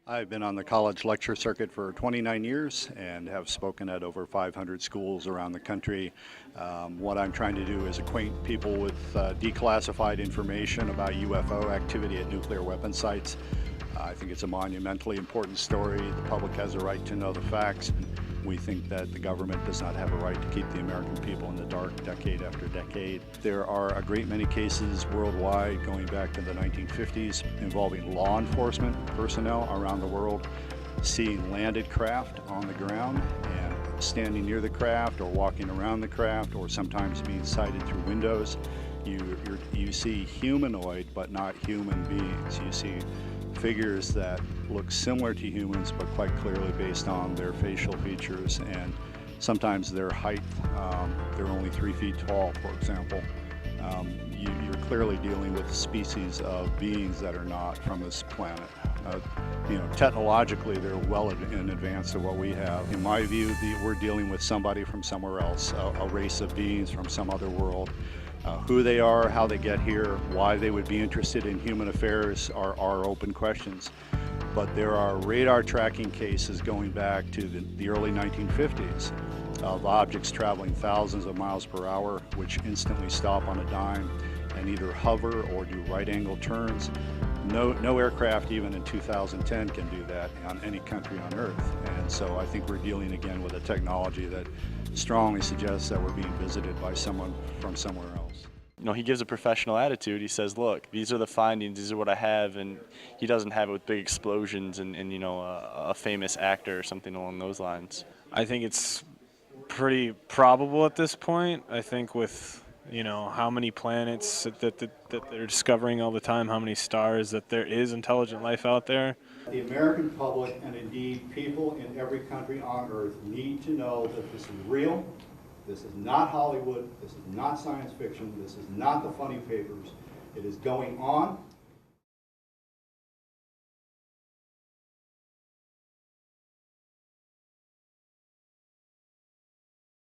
I've been on the college lecture circuit for 29 years and have spoken at over 500 schools around the country. What I'm trying to do is acquaint people with declassified information about UFO activity at nuclear weapon sites. I think it's a monumentally important story. The public has a right to know the facts. We think that the government does not have a right to keep the American people in the dark decade after decade. There are a great many cases worldwide going back to the 1950s involving law enforcement personnel around the world seeing landed craft on the ground and standing near the craft or walking around the craft or sometimes being sighted through windows. You see humanoid but not human beings. You see figures that look similar to humans but quite clearly based on their facial features and sometimes their height. They're only 3 feet tall, for example. You're clearly dealing with species of beings that are not from this planet. Technologically they're well in advance of what we have. In my view, we're dealing with somebody from somewhere else, a race of beings from some other world. Who they are, how they get here, why they would be interested in human affairs are open questions. But there are radar tracking cases going back to the early 1950s of objects traveling thousands of miles per hour, which instantly stop on a dime and either hover or do right-angle turns. No aircraft even in 2010 can do that on any country on Earth. And so I think we're dealing again with a technology that strongly suggests that we're being visited by someone from somewhere else. He gives a professional attitude. He says, look, these are the findings, these are what I have, and he doesn't have it with big explosions and a famous actor or something along those lines. I think it's pretty probable at this point. I think with how many planets that they're discovering all the time, how many stars, that there is intelligent life out there. The American public, and indeed people in every country on Earth, need to know that this is real. This is not Hollywood. This is not science fiction. This is not the funny papers. It is going on.